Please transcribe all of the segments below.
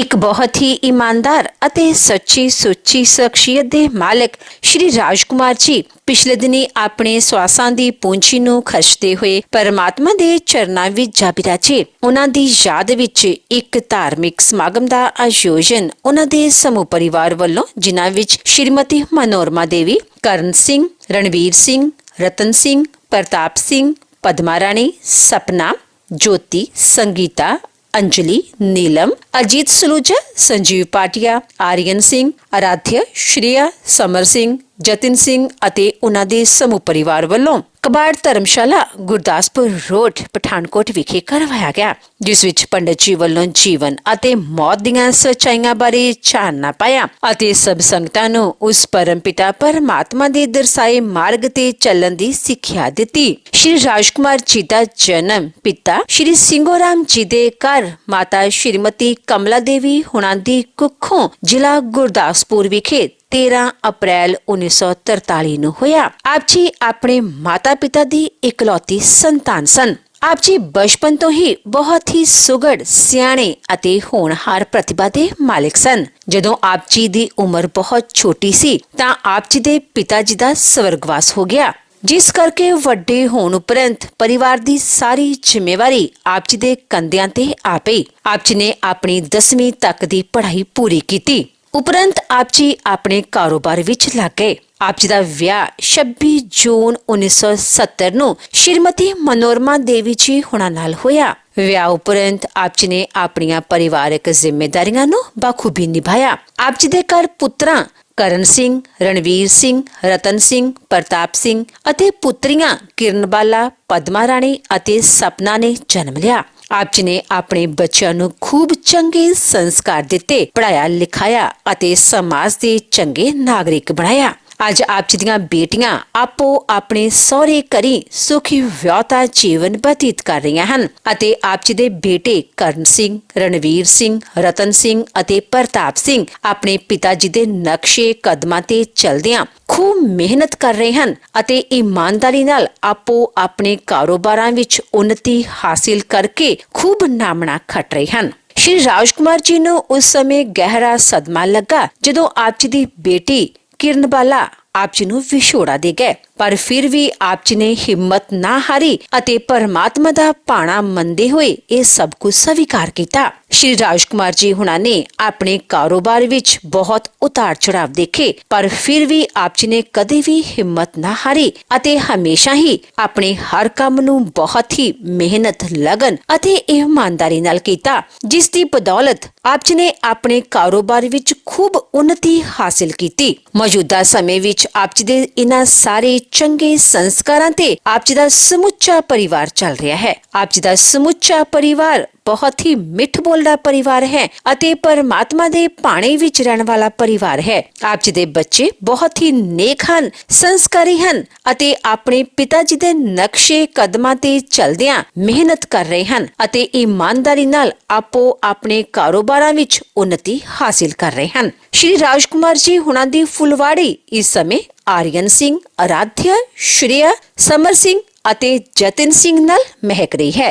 एक बहुत ही ईमानदार ਅਤੇ ਸੱਚੀ ਸੁੱਚੀ ਸ਼ਖਸੀਅਤ ਦੇ ਮਾਲਕ ਸ਼੍ਰੀ ਰਾਜਕੁਮਾਰ ਜੀ ਪਿਛਲੇ ਦਿਨੀ ਆਪਣੇ ਸਵਾਸਾਂ ਦੀ ਪੂੰਜੀ ਨੂੰ ਖਰਚਦੇ ਹੋਏ ਪਰਮਾਤਮਾ ਦੇ ਚਰਨਾਂ ਵਿੱਚ ਜਾ ਬਿਰਾਜੇ। ਉਹਨਾਂ ਦੀ ਯਾਦ ਵਿੱਚ ਇੱਕ ਧਾਰਮਿਕ ਸਮਾਗਮ ਦਾ ਆਯੋਜਨ ਉਹਨਾਂ ਦੇ ਸਮੂਹ ਪਰਿਵਾਰ ਵੱਲੋਂ, ਜਿਨ੍ਹਾਂ ਵਿੱਚ ਸ਼੍ਰੀਮਤੀ ਮਨੋਰਮਾ ਦੇਵੀ, ਕਰਨ ਸਿੰਘ, ਰਣਵੀਰ ਸਿੰਘ, ਰਤਨ ਸਿੰਘ, ਪ੍ਰਤਾਪ ਸਿੰਘ, ਪਦਮਾ ਰਾਣੀ, ਸਪਨਾ, ज्योति, संगीता, अंजलि, नीलम, अजीत सलूजा, संजीव पाटिया, आर्यन सिंह, आराध्य, श्रेया, समर सिंह, जतिन सिंह ਅਤੇ ਉਹਨਾਂ ਦੇ ਸਮੂਹ ਪਰਿਵਾਰ ਵੱਲੋਂ ਕਬਾੜ ਧਰਮਸ਼ਾਲਾ ਗੁਰਦਾਸਪੁਰ ਰੋਡ ਪਠਾਨਕੋਟ ਵਿਖੇ ਕਰਵਾਇਆ ਗਿਆ, ਜਿਸ ਵਿੱਚ ਪੰਡਤ ਜੀ ਵੱਲੋਂ ਜੀਵਨ ਅਤੇ ਮੌਤ ਦੀਆਂ ਸੱਚਾਈਆਂ ਬਾਰੇ ਚਾਨਣਾ ਪਾਇਆ ਅਤੇ ਸਭ ਸੰਗਤਾਂ ਨੂੰ ਉਸ ਪਰਮਪਿਤਾ ਪਰਮਾਤਮਾ ਦੇ ਦਰਸਾਏ ਮਾਰਗ ਤੇ ਚੱਲਣ ਦੀ ਸਿੱਖਿਆ ਦਿੱਤੀ। ਸ਼੍ਰੀ ਰਾਜਕੁਮਾਰ ਜੀ ਦਾ ਜਨਮ ਪਿਤਾ ਸ਼੍ਰੀ ਸਿੰਘੋਰਾਮ ਜੀ ਦੇ ਘਰ ਮਾਤਾ ਸ਼੍ਰੀਮਤੀ ਕਮਲਾ ਦੇਵੀ ਹੁਣਾਂ ਦੀ ਕੁੱਖੋਂ ਜ਼ਿਲ੍ਹਾ ਗੁਰਦਾਸਪੁਰ ਵਿਖੇ 13 ਅਪ੍ਰੈਲ 1943 ਨੂੰ ਹੋਇਆ। ਆਪ ਜੀ ਆਪਣੇ ਮਾਤਾ ਪਿਤਾ ਦੀ ਇਕਲੌਤੀ ਸੰਤਾਨ ਸਨ। ਆਪ ਜੀ ਬਚਪਨ ਤੋਂ ਹੀ ਬਹੁਤ ਹੀ ਸੁਘੜ, ਸਿਆਣੇ ਅਤੇ ਹੋਣਹਾਰ ਪ੍ਰਤਿਭਾ ਦੇ ਮਾਲਕ ਸਨ। ਜਦੋਂ ਆਪ ਜੀ ਦੀ ਉਮਰ ਬਹੁਤ ਛੋਟੀ ਸੀ ਤਾਂ ਆਪ ਜੀ ਦੇ ਪਿਤਾ ਜੀ ਦਾ ਸਵਰਗਵਾਸ ਹੋ ਗਿਆ, ਜਿਸ ਕਰਕੇ ਵੱਡੇ ਹੋਣ ਉਪਰੰਤ ਪਰਿਵਾਰ ਦੀ ਸਾਰੀ ਜ਼ਿੰਮੇਵਾਰੀ ਆਪ ਜੀ ਦੇ ਕੰਧਿਆਂ ਤੇ ਆ ਪਈ। ਆਪ ਜੀ ਨੇ ਆਪਣੀ 10ਵੀਂ ਤੱਕ ਦੀ ਪੜ੍ਹਾਈ ਪੂਰੀ ਕੀਤੀ। ਉਪਰੰਤ ਆਪ ਜੀ ਆਪਣੇ ਕਾਰੋਬਾਰ ਵਿੱਚ ਲੱਗ ਗਏ। ਆਪ ਜੀ ਦਾ ਵਿਆਹ 26 ਜੂਨ 1970 ਨੂੰ ਸ਼੍ਰੀਮਤੀ ਮਨੋਰਮਾ ਦੇਵੀ ਜੀ ਹੁਣਾਂ ਨਾਲ ਹੋਇਆ। ਵਿਆਹ ਉਪਰੰਤ ਆਪ ਜੀ ਨੇ ਆਪਣੀਆਂ ਪਰਿਵਾਰਕ ਜ਼ਿੰਮੇਦਾਰੀਆਂ ਨੂੰ ਬਾਖੂਬੀ ਨਿਭਾਇਆ। ਆਪ ਜੀ ਦੇ ਘਰ ਪੁੱਤਰਾਂ ਕਰਨ ਸਿੰਘ, ਰਣਵੀਰ ਸਿੰਘ, ਰਤਨ ਸਿੰਘ, ਪ੍ਰਤਾਪ ਸਿੰਘ ਅਤੇ ਪੁੱਤਰੀਆਂ ਕਿਰਨਬਾਲਾ, ਪਦਮਾ ਰਾਣੀ ਅਤੇ ਸਪਨਾ ਨੇ ਜਨਮ ਲਿਆ। ਆਪ ਜੀ ਨੇ ਆਪਣੇ ਬੱਚਿਆਂ ਨੂੰ ਖੂਬ ਚੰਗੇ ਸੰਸਕਾਰ ਦਿੱਤੇ, ਪੜ੍ਹਾਇਆ ਲਿਖਾਇਆ ਅਤੇ ਸਮਾਜ ਦੇ ਚੰਗੇ ਨਾਗਰਿਕ ਬਣਾਇਆ। ਅੱਜ ਆਪ ਜੀ ਦੀਆਂ ਬੇਟੀਆਂ ਆਪੋ ਆਪਣੇ ਸਹੁਰੇ ਘਰੀ ਸੁਖੀ ਵਿਆਹਤਾ ਜੀਵਨ ਬਤੀਤ ਕਰ ਰਹੀਆਂ ਹਨ ਅਤੇ ਆਪ ਜੀ ਦੇ ਬੇਟੇ ਕਰਨ ਸਿੰਘ, ਰਣਵੀਰ ਸਿੰਘ, ਰਤਨ ਸਿੰਘ ਅਤੇ ਪ੍ਰਤਾਪ ਸਿੰਘ ਆਪਣੇ ਪਿਤਾ ਜੀ ਦੇ ਨਕਸ਼ੇ ਕਦਮਾਂ ਤੇ ਚੱਲਦਿਆਂ ਖੂਬ ਮਿਹਨਤ ਕਰ ਰਹੇ ਹਨ ਅਤੇ ਇਮਾਨਦਾਰੀ ਨਾਲ ਆਪੋ ਆਪਣੇ ਕਾਰੋਬਾਰਾਂ ਵਿੱਚ ਉન્નਤੀ ਹਾਸਿਲ ਕਰਕੇ ਖੂਬ ਨਾਮਣਾ ਖੱਟ ਰਹੇ ਹਨ। ਸ਼੍ਰੀ ਰਾਜਕੁਮਾਰ ਜੀ ਨੂੰ ਉਸ ਸਮੇਂ ਗਹਿਰਾ ਸਦਮਾ ਲੱਗਾ ਜਦੋਂ ਆਪ ਜੀ ਦੀ ਬੇਟੀ ਕਿਰਨਬਾਲਾ ਆਪ ਜੀ ਨੂੰ ਵਿਛੋੜਾ ਦੇ ਗਏ, ਪਰ ਫਿਰ ਵੀ ਆਪ ਜੀ ਨੇ ਹਿੰਮਤ ਨਾ ਹਾਰੀ ਅਤੇ ਪਰਮਾਤਮਾ ਦਾ ਭਾਣਾ ਮੰਨਦੇ ਹੋਏ ਇਹ ਸਭ ਕੁਝ ਸਵੀਕਾਰ ਕੀਤਾ। ਸ਼੍ਰੀ ਰਾਜਕੁਮਾਰ ਜੀ ਹੁਣਾਂ ਨੇ ਆਪਣੇ ਕਾਰੋਬਾਰ ਵਿੱਚ ਬਹੁਤ ਉਤਾਰ ਚੜਾਵ ਦੇਖੇ, ਪਰ ਫਿਰ ਵੀ ਆਪ ਜੀ ਨੇ ਕਦੇ ਵੀ ਹਿੰਮਤ ਨਾ ਹਾਰੀ ਅਤੇ ਹਮੇਸ਼ਾ ਹੀ ਆਪਣੇ ਹਰ ਕੰਮ ਨੂੰ ਬਹੁਤ ਹੀ ਮਿਹਨਤ, ਲਗਨ ਅਤੇ ਇਮਾਨਦਾਰੀ ਨਾਲ ਕੀਤਾ, ਜਿਸ ਦੀ ਬਦੌਲਤ ਆਪ ਜੀ ਨੇ ਆਪਣੇ ਕਾਰੋਬਾਰ ਵਿੱਚ ਖੂਬ ਉન્નਤੀ ਹਾਸਿਲ ਕੀਤੀ। ਮੌਜੂਦਾ ਸਮੇਂ ਵਿੱਚ ਆਪ ਜੀ ਦੇ ਇਹਨਾਂ ਸਾਰੇ ਚੰਗੇ ਸੰਸਕਾਰਾਂ ਤੇ ਆਪ ਜੀ ਦਾ ਸਮੁੱਚਾ ਪਰਿਵਾਰ ਚੱਲ ਰਿਹਾ ਹੈ। ਆਪ ਜੀ ਦਾ ਸਮੁੱਚਾ ਪਰਿਵਾਰ ਬਹੁਤ ਹੀ ਮਿੱਠ ਬੋਲਦਾ ਪਰਿਵਾਰ ਹੈ ਅਤੇ ਪਰਮਾਤਮਾ ਦੇ ਭਾਣੇ ਵਿੱਚ ਰਹਿਣ ਵਾਲਾ ਪਰਿਵਾਰ ਹੈ। ਆਪ ਜੀ ਦੇ ਬੱਚੇ ਬਹੁਤ ਹੀ ਨੇਕ ਹਨ, ਸੰਸਕਾਰੀ ਹਨ ਅਤੇ ਆਪਣੇ ਪਿਤਾ ਜੀ ਦੇ ਨਕਸ਼ੇ ਕਦਮਾਂ ਤੇ ਚੱਲਦਿਆਂ ਮਿਹਨਤ ਕਰ ਰਹੇ ਹਨ ਅਤੇ ਇਮਾਨਦਾਰੀ ਨਾਲ ਆਪੋ ਆਪਣੇ ਕਾਰੋਬਾਰਾਂ ਵਿੱਚ ਉન્નਤੀ ਹਾਸਿਲ ਕਰ ਰਹੇ ਹਨ। ਸ਼੍ਰੀ ਰਾਜਕੁਮਾਰ ਜੀ ਹੁਣਾਂ ਦੀ ਫੁਲਵਾੜੀ ਇਸ ਸਮੇਂ ਆर्यन सिंह, आराध्य, श्रेया, समर सिंह ਅਤੇ ਜਤਿਨ ਸਿੰਘ ਨਾਲ ਮਹਿਕ ਰਹੀ ਹੈ।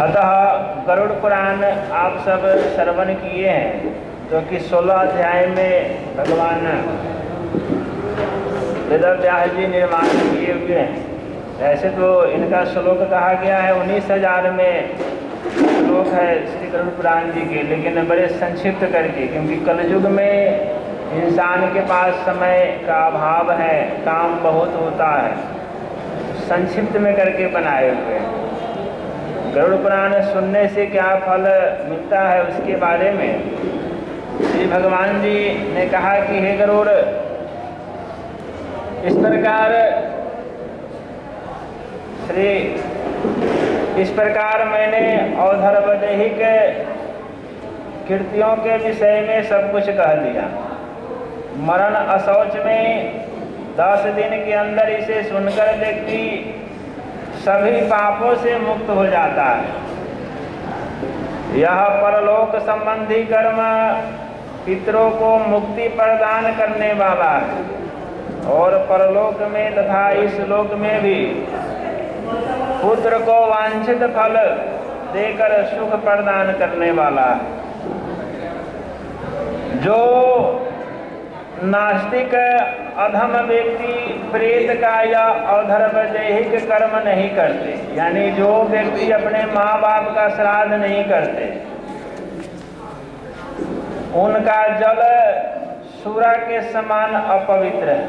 अतः गरुड़ पुराण आप सब श्रवण किए हैं, जो कि 16 अध्याय में भगवान वेदव्यास जी निर्माण किए हुए हैं। ऐसे तो इनका श्लोक कहा गया है 19,000 में श्लोक है श्री गरुड़ पुराण जी के, लेकिन बड़े संक्षिप्त करके, क्योंकि कलयुग में इंसान के पास समय का अभाव है, काम बहुत होता है, संक्षिप्त में करके बनाए हुए हैं। गरुड़ पुराण सुनने से क्या फल मिलता है उसके बारे में श्री भगवान जी ने कहा कि हे गरुड़, इस प्रकार मैंने औधर्वदैहिक कृतियों के विषय में सब कुछ कह दिया। मरण अशौच में 10 दिन के अंदर इसे सुनकर व्यक्ति सभी पापों से मुक्त हो जाता है। यह परलोक संबंधी कर्म पितरों को मुक्ति प्रदान करने वाला है। और परलोक में तथा इस लोक में भी पुत्र को वांछित फल देकर सुख प्रदान करने वाला है। जो नास्तिक अधम व्यक्ति प्रेत का या अधर्मदैहिक कर्म नहीं करते, यानी जो व्यक्ति अपने माँ बाप का श्राद्ध नहीं करते, उनका जल सूरा के समान अपवित्र है,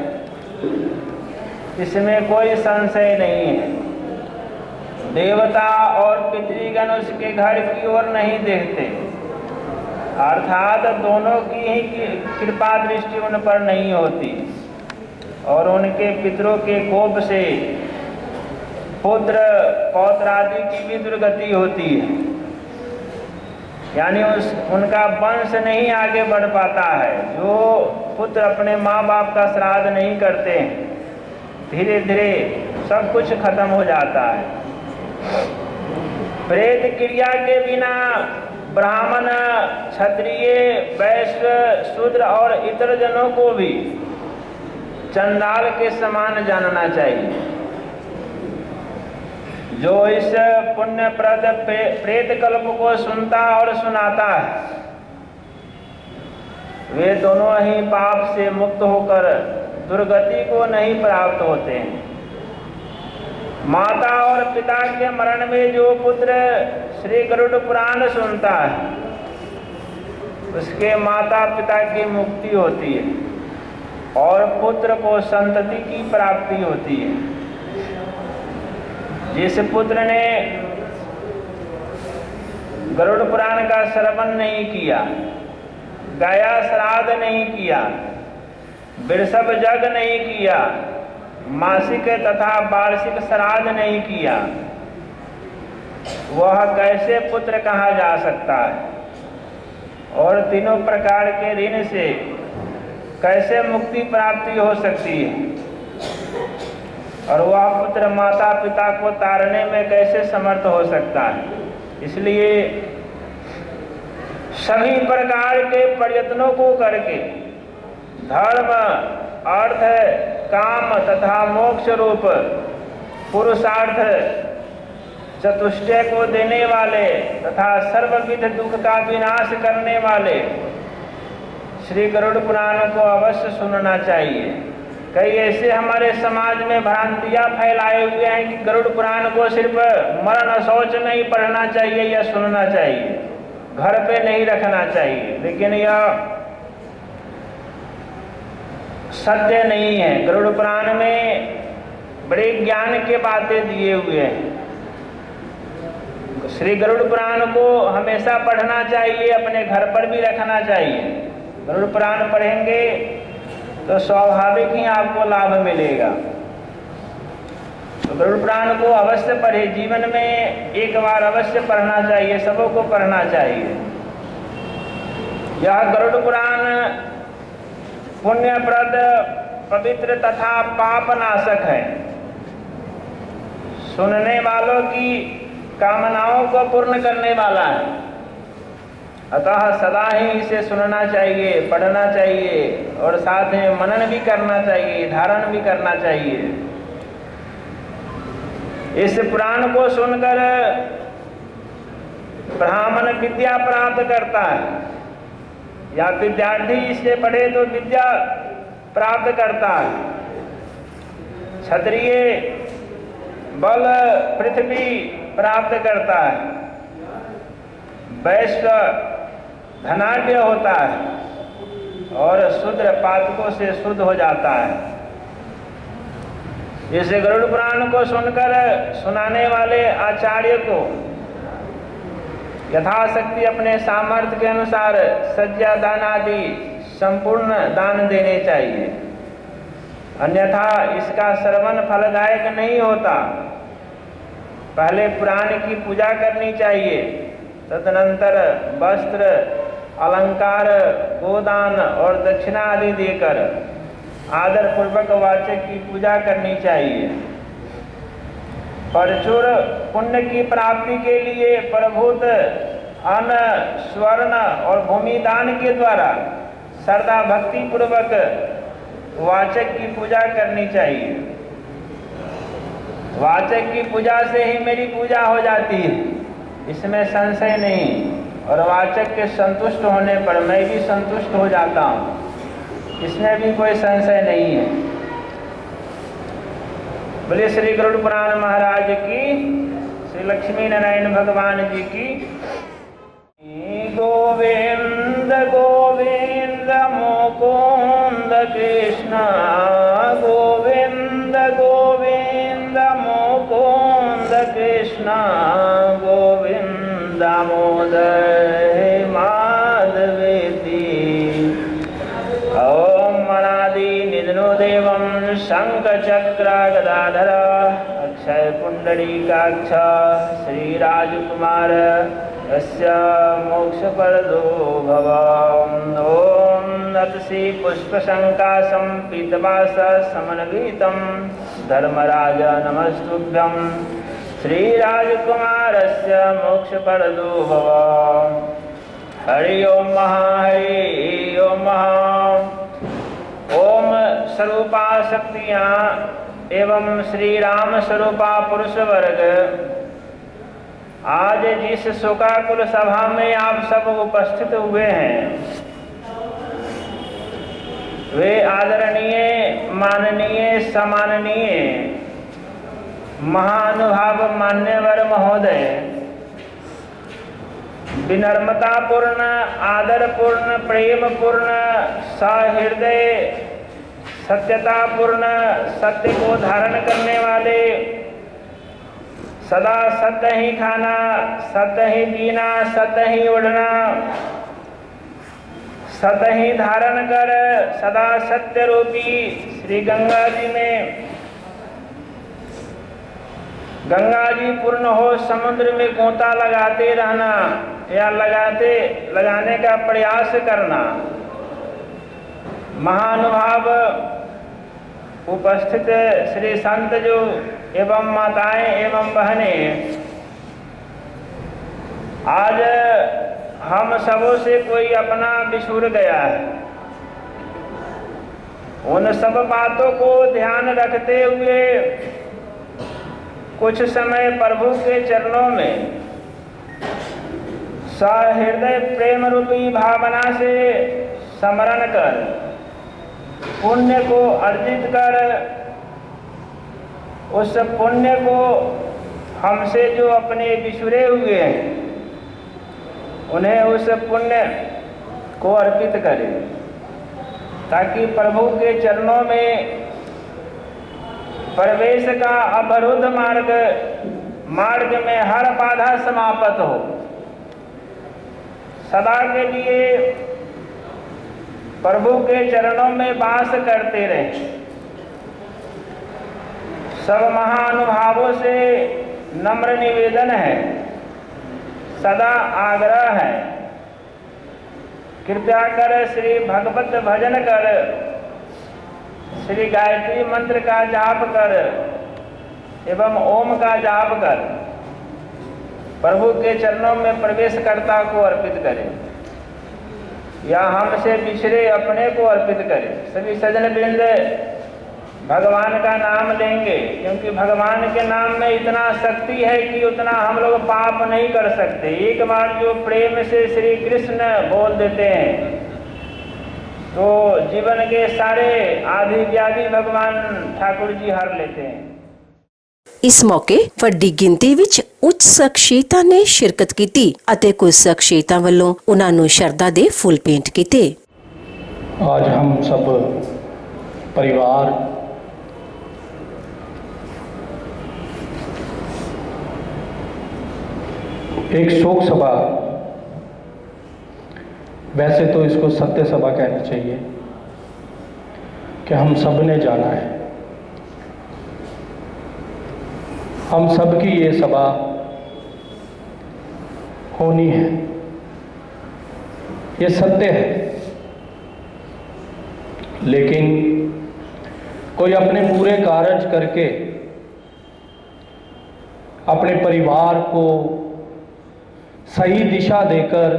इसमें कोई संशय नहीं है। देवता और पितृगण उसके घर की ओर नहीं देखते, अर्थात दोनों की ही कृपा दृष्टि उन पर नहीं होती, और उनके पितरों के कोप से पुत्र पौत्र आदि की भी दुर्गति होती है, यानी उनका वंश नहीं आगे बढ़ पाता है। जो पुत्र अपने माँ बाप का श्राद्ध नहीं करते हैं, धीरे धीरे सब कुछ खत्म हो जाता है। प्रेत क्रिया के बिना ब्राह्मण, क्षत्रिय, वैश्य, शूद्र और इतर जनों को भी चंडाल के समान जानना चाहिए। जो इस पुण्यप्रद प्रेत कल्प को सुनता और सुनाता है, वे दोनों ही पाप से मुक्त होकर दुर्गति को नहीं प्राप्त होते हैं। माता और पिता के मरण में जो पुत्र श्री गरुड़ पुराण सुनता है, उसके माता पिता की मुक्ति होती है और पुत्र को संतति की प्राप्ति होती है। जिस पुत्र ने गरुड़ पुराण का श्रवण नहीं किया, गया श्राद्ध नहीं किया, वृषभ जग नहीं किया, मासिक तथा वार्षिक श्राद्ध नहीं किया, वह कैसे पुत्र कहा जा सकता है? और तीनों प्रकार के ऋण से कैसे मुक्ति प्राप्ति हो सकती है? और वह पुत्र माता पिता को तारने में कैसे समर्थ हो सकता है? इसलिए सभी प्रकार के प्रयत्नों को करके धर्म, अर्थ, काम तथा मोक्ष रूप पुरुषार्थ चतुष्टय को देने वाले तथा सर्वविध दुख का विनाश करने वाले श्री गरुड़ पुराण को अवश्य सुनना चाहिए। कई ऐसे हमारे समाज में भ्रांतियां फैलाए हुए हैं कि गरुड़ पुराण को सिर्फ मरण शौच में ही पढ़ना चाहिए या सुनना चाहिए, घर पे नहीं रखना चाहिए, लेकिन यह सत्य नहीं है। गरुड़ पुराण में बड़े ज्ञान के बातें दिए हुए हैं। श्री गरुड़ पुराण को हमेशा पढ़ना चाहिए, अपने घर पर भी रखना चाहिए। गरुड़ पुराण पढ़ेंगे तो स्वाभाविक ही आपको लाभ मिलेगा। तो गरुड़ पुराण को अवश्य पढ़े, जीवन में एक बार अवश्य पढ़ना चाहिए, सबों को पढ़ना चाहिए। यह गरुड़ पुराण पुण्यप्रद, पवित्र तथा पाप नाशक है। सुनने वालों की कामनाओं को पूर्ण करने वाला है। अतः सदा ही इसे सुनना चाहिए, पढ़ना चाहिए और साथ में मनन भी करना चाहिए, धारण भी करना चाहिए। इस पुराण को सुनकर ब्राह्मण विद्या प्राप्त करता है, या विद्यार्थी इसे पढ़े तो विद्या प्राप्त करता है। क्षत्रिय बल पृथ्वी प्राप्त करता है, वैश्य धनाढ्य होता है और शूद्र पातकों से शुद्ध हो जाता है। इस गरुड़ पुराण को सुनकर सुनाने वाले आचार्य को यथाशक्ति अपने सामर्थ्य के अनुसार सज्जा दान आदि संपूर्ण दान देने चाहिए, अन्यथा इसका श्रवण फलदायक नहीं होता। पहले पुराण की पूजा करनी चाहिए, तदनंतर वस्त्र, अलंकार, गोदान और दक्षिणा आदि देकर आदर पूर्वक वाचक की पूजा करनी चाहिए। परचूर पुण्य की प्राप्ति के लिए प्रभुत अन्न, स्वर्ण और भूमि दान के द्वारा श्रद्धा भक्ति पूर्वक वाचक की पूजा करनी चाहिए। वाचक की पूजा से ही मेरी पूजा हो जाती है, इसमें संशय नहीं। और वाचक के संतुष्ट होने पर मैं भी संतुष्ट हो जाता हूँ, इसमें भी कोई संशय नहीं है। बोले श्री गरुड़ पुराण महाराज की, श्री लक्ष्मी नारायण भगवान जी की। गोविंद गोविंद मुकुंद कृष्ण, गोविंद गोविंद मुकुंद कृष्ण, गोविंद दामोदर माधवेति। ओम अनादि निधनो देवं शंख चक्र गदाधर अक्षय पुंडरीकाक्ष श्री राजकुमार अस्य मोक्षप्रदो भव। ओम नतसी पुष्पशंकासं पीतवास समन्वितं धर्मराज नमस्तुभ्यं श्रीराजकुमारस्य मोक्षप्रदो भव। हरि ओम हरि ओम। ओम स्वरूपा शक्तियाँ एवं श्री राम स्वरूपा पुरुष वर्ग, आज जिस शोकाकुल सभा में आप सब उपस्थित हुए हैं, वे आदरणीय माननीय सम्माननीय महानुभाव मान्यवर महोदय, विनम्रतापूर्ण आदरपूर्ण प्रेमपूर्ण सहृदय सत्यतापूर्ण सत्य को धारण करने वाले, सदा सत्य ही खाना, सत्य ही पीना, सत्य ही उड़ना, सत्य ही धारण कर सदा सत्य रूपी श्री गंगा जी में, गंगा जी पूर्ण हो समुद्र में गोता लगाते रहना या लगाने का प्रयास करना। महानुभाव उपस्थित श्री संत जो एवं माताएं एवं बहनें, आज हम सबों से कोई अपना बिछुड़ गया है। उन सब बातों को ध्यान रखते हुए कुछ समय प्रभु के चरणों में सहृदय प्रेम रूपी भावना से स्मरण कर, पुण्य को अर्जित कर, उस पुण्य को हमसे जो अपने बिछुड़े हुए हैं उन्हें उस पुण्य को अर्पित करें, ताकि प्रभु के चरणों में प्रवेश का अवरुद्ध मार्ग में हर बाधा समाप्त हो, सदा के लिए प्रभु के चरणों में वास करते रहे। सब महानुभावों से नम्र निवेदन है, सदा आग्रह है, कृपया कर श्री भगवत भजन कर, श्री गायत्री मंत्र का जाप कर एवं ओम का जाप कर प्रभु के चरणों में प्रवेशकर्ता को अर्पित करें या हमसे पिछड़े अपने को अर्पित करें। सभी सज्जन वृंद भगवान का नाम लेंगे, क्योंकि भगवान के नाम में इतना शक्ति है कि उतना हम लोग पाप नहीं कर सकते। एक बार जो प्रेम से श्री कृष्ण बोल देते हैं तो जीवन के सारे आदि व्याधि भगवान ठाकुर जी हर लेते हैं। ਇਸ ਮੌਕੇ ਵੱਡੀ ਗਿਣਤੀ ਵਿੱਚ ਉੱਚ ਸ਼ਖਸੀਅਤਾਂ ਨੇ ਸ਼ਿਰਕਤ ਕੀਤੀ ਅਤੇ ਕੁਝ ਸ਼ਖਸੀਅਤਾਂ ਵੱਲੋਂ ਉਹਨਾਂ ਨੂੰ ਸ਼ਰਧਾ ਦੇ ਫੁੱਲ ਭੇਂਟ ਕੀਤੇ। आज हम सब परिवार एक शोक सभा, वैसे तो इसको सत्य सभा कहना चाहिए, कि हम सब ने जाना है। हम सब की ये सभा होनी है, ये सत्य है। लेकिन कोई अपने पूरे कार्य करके अपने परिवार को सही दिशा देकर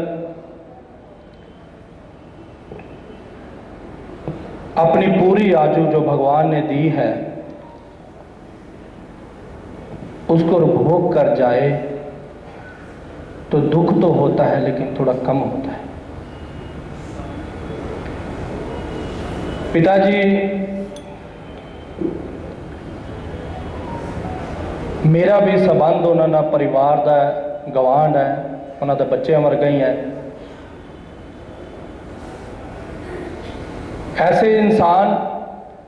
अपनी पूरी आजू जो भगवान ने दी है उसको उपभोग कर जाए तो दुख तो होता है लेकिन थोड़ा कम होता है। पिताजी मेरा भी संबंध उन्होंने परिवार का गवांढ है, उन्होंने बच्चे वर्गा ही है। ऐसे इंसान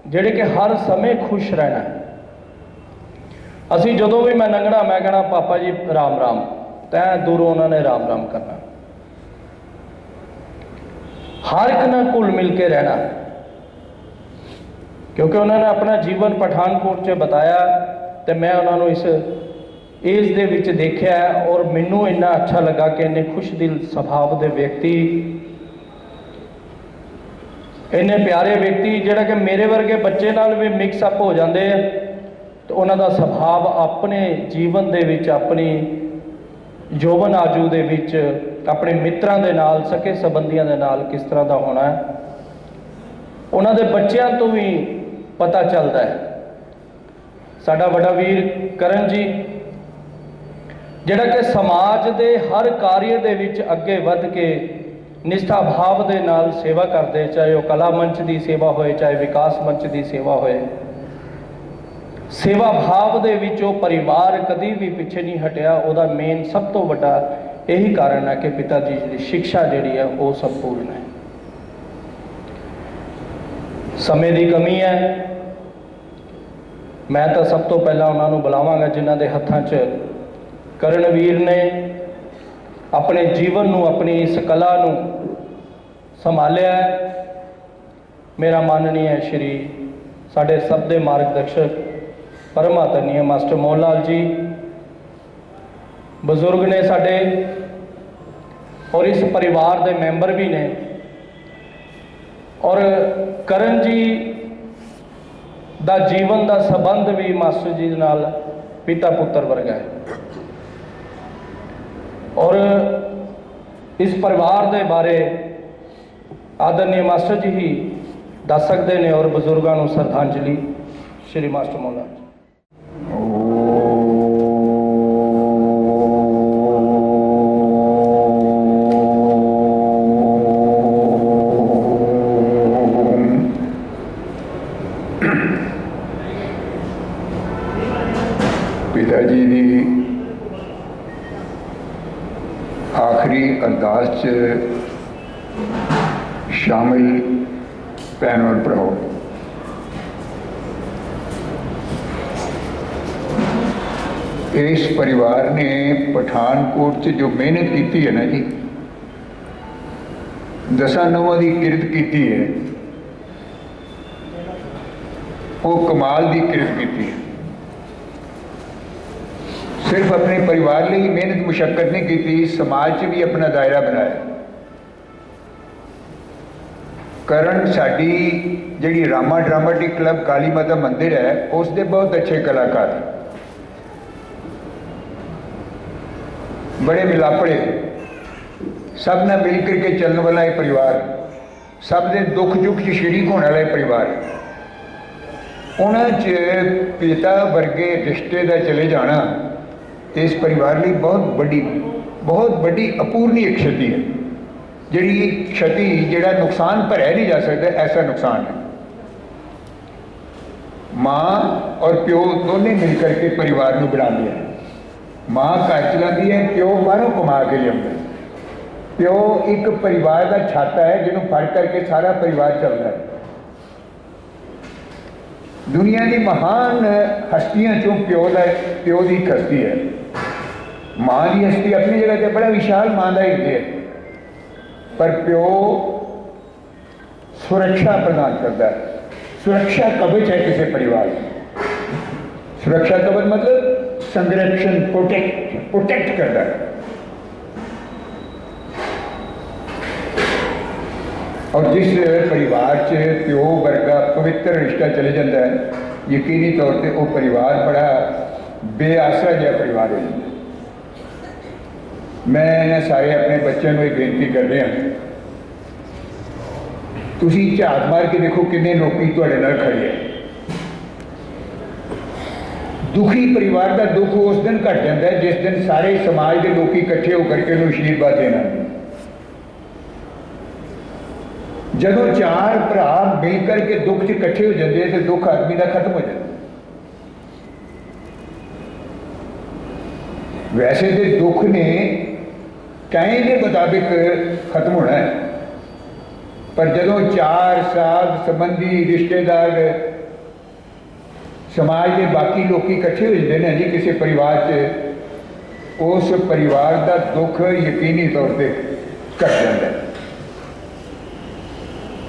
ਜਿਹੜੇ कि हर समय खुश रहना है। असी जदों भी मैं लंघना मैं कहना पापा जी राम राम, तैं दूरों उन्होंने राम राम करना। हर एक ने घुल मिल के रहना, क्योंकि उन्होंने अपना जीवन पठानकोट च बताया तो मैं उन्होंने इस एज दे विच देखा और मैनू इन्ना अच्छा लगा कि इन्ने खुश दिल सुभाव के व्यक्ति, इन्ने प्यारे व्यक्ति जिहड़ा कि मेरे वर्गे बच्चे नाल भी मिक्सअप हो जाते हैं, तो उन्हों का सुभाव अपने जीवन दे विच अपनी जौवन आजू दे विच अपने मित्रां दे नाल सके संबंधियों दे नाल किस तरह का होना है, उन्हों दे बच्चों तो भी पता चलता है। साडा बड़ा वीर करण जी जिहड़ा कि समाज दे हर कार्य दे विच अगे वध के निष्ठा भाव दे नाल सेवा करते, चाहे वह कला मंच की सेवा होए चाहे विकास मंच की सेवा होए, सेवा भाव दे विचों परिवार कभी भी पिछे नहीं हटिया। उहदा मेन सब तो बड़ा यही कारण है कि पिता जी की शिक्षा जिहड़ी है वो संपूर्ण है। समय की कमी है, मैं तो सब तो पहला उन्होंने बुलावांगा जिन्हों के हत्थां च करणवीर ने अपने जीवन नूं अपनी इस कला नूं संभालिया है। मेरा माननीय है श्री साडे सब दे मार्गदर्शक परम आदरणीय मास्टर मोहन लाल जी बजुर्ग ने साडे और इस परिवार के मैंबर भी ने, और करण जी दा जीवन का संबंध भी मास्टर जी नाल पिता पुत्र वर्गा है, और इस परिवार के बारे आदरणीय मास्टर जी ही दस सकते हैं और बजुर्गों को श्रद्धांजलि। श्री मास्टर मोहन लाल। पिताजी की आखिरी अरदास च शामिल भैन और भराओ, इस परिवार ने पठानकोट च जो मेहनत की है ना जी, दसा नौवां की किरत की है, वो कमाल की किरत की है। सिर्फ अपने परिवार लिए मेहनत मुशक्कत नहीं की, समाज भी अपना दायरा बनाया। करण साडी जिहड़ी रामा ड्रामाटिक क्लब काली माता मंदिर है उसके बहुत अच्छे कलाकार, बड़े मिलापड़े, सब ने मिल करके चलने वाला ये परिवार, सब दे दुख दुख च शरीक होने वाला परिवार। उन्होंने पिता वर्गे रिश्ते का चले जाना इस परिवार लिए बहुत बड़ी अपूर्णीय क्षति है। जिहड़ी क्षति जिहड़ा नुकसान भरिया नहीं जा सकता, ऐसा नुकसान है। माँ और प्यो दोनों मिल करके परिवार को बना दिया। माँ घर चलाती है, प्यो बाहरों कमा के लिया। प्यो एक परिवार का छाता है जिन्होंने फड़ करके सारा परिवार चलता है। दुनिया की महान हस्तियों चों प्यो की हस्ती है। माँ की हस्ती अपनी जगह से बड़ा विशाल माँ का हिरदे है, पर प्यो सुरक्षा प्रदान करता है। सुरक्षा कवच है किसी परिवार में। सुरक्षा कवच मतलब संरक्षण, प्रोटेक्ट करता है। और जिस परिवार से प्यो वर्गा पवित्र रिश्ता चले जाता है, यकीनी तौर पर वो परिवार बड़ा बेआसरा जहा परिवार हो जाता है। मैं सारे अपने बच्चों को बेनती कर रहा ਤੁਸੀਂ ਝਾਤ ਮਾਰ ਕੇ ਦੇਖੋ ਕਿੰਨੇ ਲੋਕੀ ਤੁਹਾਡੇ ਨਾਲ ਖੜੇ ਆ। ਦੁਖੀ ਪਰਿਵਾਰ ਦਾ ਦੁੱਖ ਉਸ ਦਿਨ ਘਟ ਜਾਂਦਾ ਹੈ ਜਿਸ ਦਿਨ ਸਾਰੇ ਸਮਾਜ ਦੇ ਲੋਕੀ ਇਕੱਠੇ ਹੋ ਕਰਕੇ ਉਹਨੂੰ ਆਸ਼ੀਰਵਾਦ ਦੇਣਾ। ਜਦੋਂ ਚਾਰ ਭਰਾ ਮਿਲ ਕਰਕੇ ਦੁੱਖ 'ਚ ਇਕੱਠੇ ਹੋ ਜਾਂਦੇ ਆ ਤੇ ਦੁੱਖ ਆਦਮੀ ਦਾ ਖਤਮ ਹੋ ਜਾਂਦਾ। ਵੈਸੇ ਤੇ ਦੁੱਖ ਨੇ ਟਾਈਮ ਦੇ ਮੁਤਾबिक ਖਤਮ ਹੋਣਾ ਹੈ, ਪਰ ਜਦੋਂ ਚਾਰ ਸਾਧ ਸੰਬੰਧੀ ਰਿਸ਼ਤੇਦਾਰ ਸਮਾਜ ਦੇ ਬਾਕੀ ਲੋਕੀ ਇਕੱਠੇ ਹੋ ਜਾਂਦੇ ਨੇ ਜੀ ਕਿਸੇ ਪਰਿਵਾਰ 'ਚ, ਉਸ ਪਰਿਵਾਰ ਦਾ ਦੁੱਖ ਯਕੀਨੀ ਤੌਰ ਤੇ ਘਟ ਜਾਂਦਾ ਹੈ।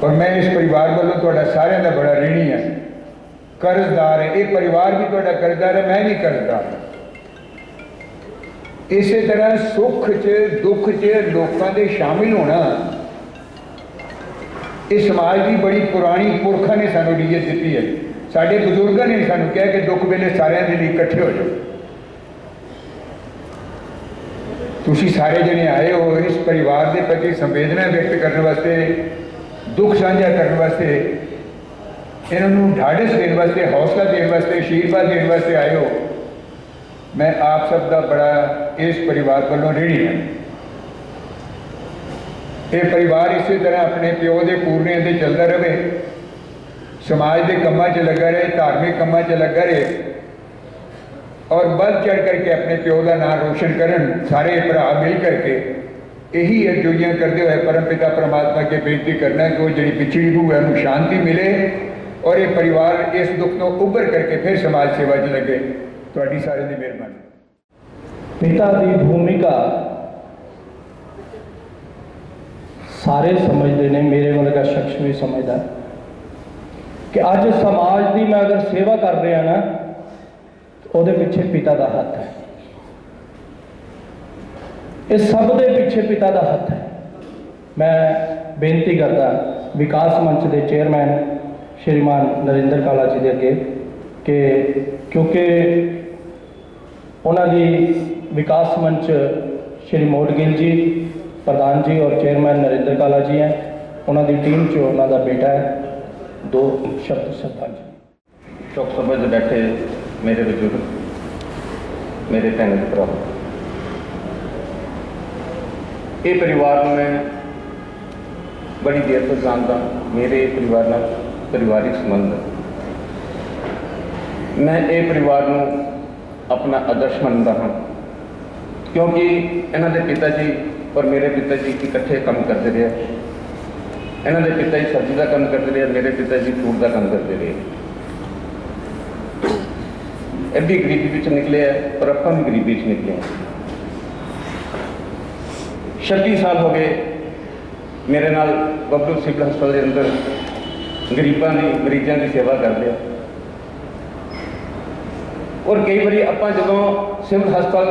ਔਰ ਮੈਂ ਇਸ ਪਰਿਵਾਰ ਵੱਲੋਂ ਤੁਹਾਡਾ ਸਾਰਿਆਂ ਦਾ ਬੜਾ ऋणी ਹਾਂ, ਕਰਜ਼ਦਾਰ ਹੈ। ਇਹ ਪਰਿਵਾਰ ਵੀ ਤੁਹਾਡਾ ਕਰਜ਼ਦਾਰ ਹੈ, ਮੈਂ ਵੀ ਕਰਜ਼ਦਾਰ ਹਾਂ। ਇਸੇ ਤਰ੍ਹਾਂ ਸੁੱਖ 'ਚ ਦੁੱਖ 'ਚ ਲੋਕਾਂ ਦੇ ਸ਼ਾਮਿਲ ਹੋਣਾ ਇਹ ਸਮਾਜ ਦੀ ਬੜੀ ਪੁਰਾਣੀ ਪੁਰਖਾਂ ਨੇ ਸਾਨੂੰ ਰੀਤ ਦਿੱਤੀ ਹੈ। ਸਾਡੇ ਬਜ਼ੁਰਗਾਂ ਨੇ ਸਾਨੂੰ ਕਿਹਾ ਕਿ ਦੁੱਖ ਵੇਲੇ ਸਾਰਿਆਂ ਦੇ ਲਈ ਇਕੱਠੇ ਹੋ ਜਾਓ। ਤੁਸੀਂ ਸਾਰੇ ਜਣੇ ਆਏ ਹੋ ਇਸ ਪਰਿਵਾਰ ਦੇ ਪ੍ਰਤੀ ਸੰਵੇਦਨਾ ਵਿਅਕਤ ਕਰਨ ਵਾਸਤੇ, ਦੁੱਖ ਸਾਂਝਾ ਕਰਨ ਵਾਸਤੇ, ਇਹਨਾਂ ਨੂੰ ਢਾਢਸ ਦੇਣ ਵਾਸਤੇ, ਹੌਸਲਾ ਦੇਣ ਵਾਸਤੇ, ਆਸ਼ੀਰਵਾਦ ਦੇਣ ਵਾਸਤੇ ਆਏ ਹੋ। मैं आप सब का बड़ा इस परिवार वालों ऋणी हाँ। ये परिवार इसी तरह अपने प्यो के पूर्णिया से चलता रहे, समाज के कामों च लगा रहे, धार्मिक कामों च लगा रहे और बढ़ चढ़ करके अपने प्यो का नाम रोशन करन। सारे भरा मिल करके यही अर्जुइयाँ करते हुए परम पिता परमात्मा के बेनती करना कि वो जी पिछड़ी रूह है उन्हें शांति मिले और ये परिवार इस दुख को उभर करके फिर समाज सेवा च लगे। ਤੁਹਾਡੀ ਸਾਰਿਆਂ ਦੀ ਮਿਹਰਬਾਨੀ। ਪਿਤਾ ਦੀ ਭੂਮਿਕਾ ਸਾਰੇ ਸਮਝਦੇ ਨੇ, ਮੇਰੇ ਵਰਗਾ ਸ਼ਖਸ ਵੀ ਸਮਝਦਾ ਕਿ ਅੱਜ ਸਮਾਜ ਦੀ ਮੈਂ ਅਗਰ ਸੇਵਾ ਕਰ ਰਿਹਾ ਨਾ ਉਹਦੇ ਪਿੱਛੇ ਪਿਤਾ ਦਾ ਹੱਥ ਹੈ। ਇਹ ਸਭ ਦੇ ਪਿੱਛੇ ਪਿਤਾ ਦਾ ਹੱਥ ਹੈ। ਮੈਂ ਬੇਨਤੀ ਕਰਦਾ ਵਿਕਾਸ ਮੰਚ ਦੇ ਚੇਅਰਮੈਨ ਸ਼੍ਰੀਮਾਨ ਨਰਿੰਦਰ ਕਾਲਾ ਜੀ ਦੇ ਅੱਗੇ ਕਿ ਕਿਉਂਕਿ ਉਹਨਾਂ ਦੀ ਵਿਕਾਸ ਮੰਚ ਸ਼੍ਰੀ ਮੋਡਗਿਲ ਜੀ ਪ੍ਰਧਾਨ ਜੀ ਔਰ ਚੇਅਰਮੈਨ ਨਰਿੰਦਰ ਕਾਲਾ ਜੀ ਹੈ, ਉਹਨਾਂ ਦੀ ਟੀਮ 'ਚ ਉਹਨਾਂ ਦਾ ਬੇਟਾ ਹੈ। ਦੋ ਸ਼ਬਦ ਸਰਪੰਚ। ਚੌਕ ਸਭਾ 'ਚ ਬੈਠੇ ਮੇਰੇ ਬਜ਼ੁਰਗ, ਮੇਰੇ ਭੈਣ ਭਰਾ, ਇਹ ਪਰਿਵਾਰ ਨੂੰ ਮੈਂ ਬੜੀ ਦੇਰ ਤੋਂ ਜਾਣਦਾ। ਮੇਰੇ ਪਰਿਵਾਰ ਨਾਲ ਪਰਿਵਾਰਿਕ ਸੰਬੰਧ ਹੈ। मैं ये परिवार ਨੂੰ अपना आदर्श ਮੰਨਦਾ ਹਾਂ क्योंकि इन्हों के पिता जी और मेरे पिता जी इकट्ठे काम करते रहे। इन्हों के पिता जी सब्जी का काम करते रहे, मेरे पिता जी फूड का काम करते रहे। ये भी गरीबी विच निकले है और आप भी गरीबी विच निकले हैं। 36 साल हो गए मेरे नाल बबलू सिविल हस्पताल के अंदर गरीबों की मरीजों की सेवा करते हैं। और कई बार आप जो सिविल हस्पताल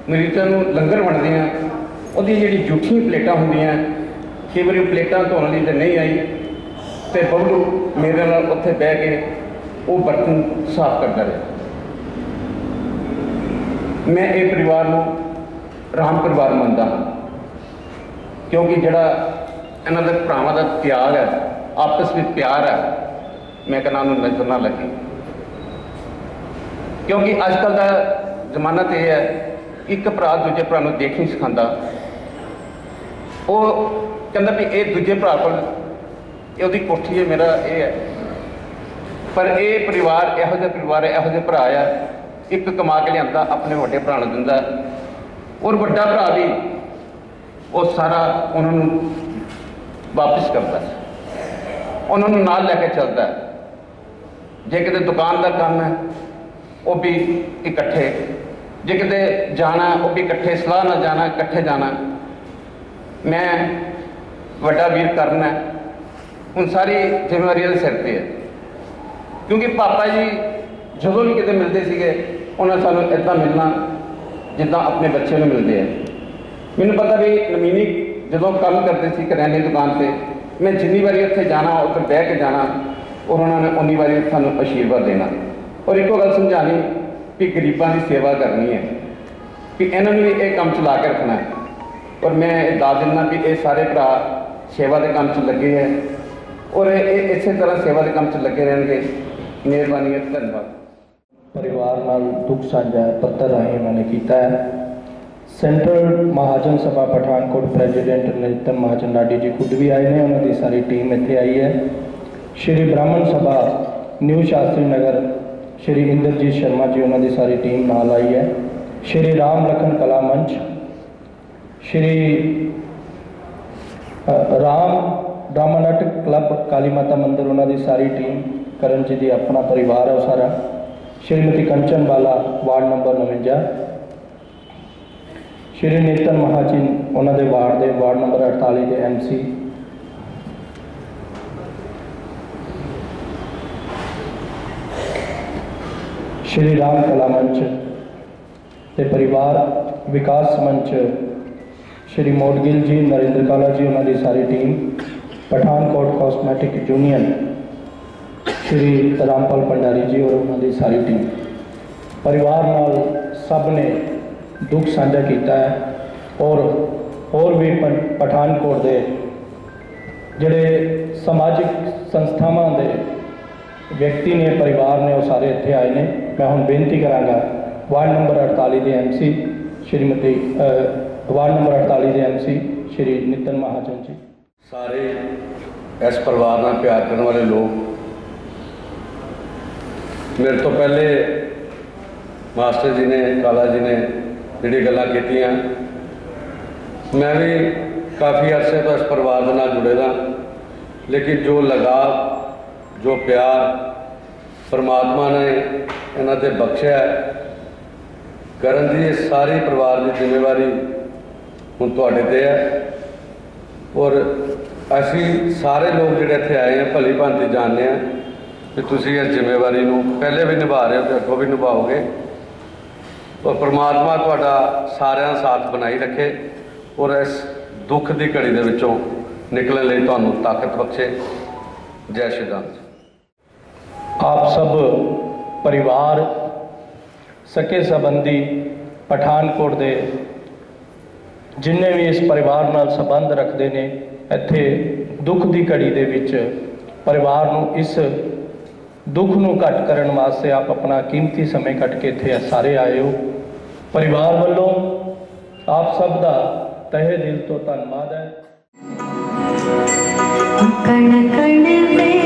मरीजों को लंगर वंडते हैं, वो जी जूठियाँ प्लेटा होंदियां, कई बार प्लेटा धोने लिए तो नहीं आई तो बबलू मेरे नाल उत्थे बह के वो बर्तन साफ करता रहा। मैं ये परिवार को राम परिवार मानता हाँ क्योंकि जोड़ा इन्हों के भरावां का त्याग है, आपस में प्यार है, मैं कहना उन्होंने नजर ना लगे। क्योंकि अजकल का जमाना तो यह है एक भरा दूजे भरा को देख नहीं सिखाता। वो कहता भी ये दूजे भरा को कोठी है, मेरा ये है। पर यह परिवार यहो जिहा परिवार है, यहो जिहे भरा है, एक कमा के लिया अपने वड्डे भरा नूं दिंदा और वड्डा भरा भी वो सारा उन्होंने वापस करता है, उन्होंने नाल लैके चलता है। जे किते दुकान का काम है वो भी इकट्ठे, जे किते जाना वो भी इकट्ठे, सलाह ना जाना इकट्ठे जाना। मैं वड्डा वीर करना उन सारी जिम्मेवारी सिर पर है क्योंकि पापा जी जो भी किते मिलते थे उन्होंने सानू इदा मिलना जिदा अपने बच्चे को मिलते हैं। मैनू पता भी नमीनी जो काम करते थे करियाने दुकान पर मैं जिन्नी बारी उत्थे जाना उधर बह के जाना और उन्होंने उन्नी बारी सानू आशीर्वाद देना और एक गल समझानी कि गरीबों की सेवा करनी है कि इन्हों भी ये काम चला के रखना है। और मैं दस दिना भी ये सारे भरा सेवा के काम च लगे हैं ਔਰ ਇਹ ਇਸੇ ਤਰ੍ਹਾਂ ਸੇਵਾ ਦੇ ਕੰਮ 'ਚ ਲੱਗੇ ਰਹਿਣਗੇ। ਮਿਹਰਬਾਨੀ ਹੈ, ਧੰਨਵਾਦ। परिवार नाल दुख साझा पत्र राही उन्होंने किया है। सेंट्रल महाजन सभा पठानकोट प्रेजिडेंट नितिन महाजन लाडी जी खुद भी आए हैं, उन्होंने सारी टीम इतने आई है। श्री ब्राह्मण सभा न्यू शास्त्री नगर श्री इंद्रजीत शर्मा जी उन्होंने सारी टीम नाल आई है। श्री राम लखन कला मंच श्री राम ड्रामानट क्लब काली माता मंदिर उन्होंने सारी टीम, करण जी दी अपना परिवार है सारा। श्रीमती कंचन बाला वार्ड नंबर 49, श्री नितिन महाजन उन्होंने वार्ड नंबर 48 के MC, श्री राम कला मंच के परिवार विकास मंच श्री मोडगिल जी, नरेंद्र काला जी उन्होंने सारी team, Pathankot cosmetic union Shri Rampal Bhandari ji और उन्होंने सारी टीम, परिवार नाल सब ने दुख साझा किया है। और भी पठानकोट के जिहड़े समाजिक संस्थावां दे व्यक्ति ने, परिवार ने, वो सारे इत्थे आए ने। मैं हुण बेनती करांगा वार्ड नंबर 48 के MC श्रीमती वार्ड नंबर 48 के MC श्री नितिन महाजन जी। सारे इस परिवार नाल प्यार करने वाले लोग, मेरे तो पहले मास्टर जी ने, काला जी ने जिहड़ी गल्लां कीतियां, मैं भी काफ़ी अरसे तो इस परिवार के नाल जुड़े दा, लेकिन जो लगाव, जो प्यार परमात्मा ने इन्हां ते बख्शिया करण दी, सारी परिवार की जिम्मेवारी हुण तुहाडे ते है। और असी सारे लोग जिहड़े इत्थे आए हैं भली भांति जानते हैं कि तुसी इस जिम्मेवारी नूं पहले भी निभा रहे हो तो अगों भी निभाओगे। और परमात्मा तुहाडा सारिਆਂ साथ बनाई रखे और इस दुख की घड़ी दे विचों निकलने लई तुहानूं ताकत बख्शे। जय श्री राम। आप सब परिवार, सके संबंधी, पठानकोट दे जिन्ने भी इस परिवार नाल संबंध रखते हैं, इत्थे दुख की घड़ी दे विच परिवार नूं इस दुख नूं घट करन वास्ते आप अपना कीमती समय कट के इत्थे सारे आए हो। परिवार वालों आप सब दा तहे दिल तो धन्यवाद है। कण कण में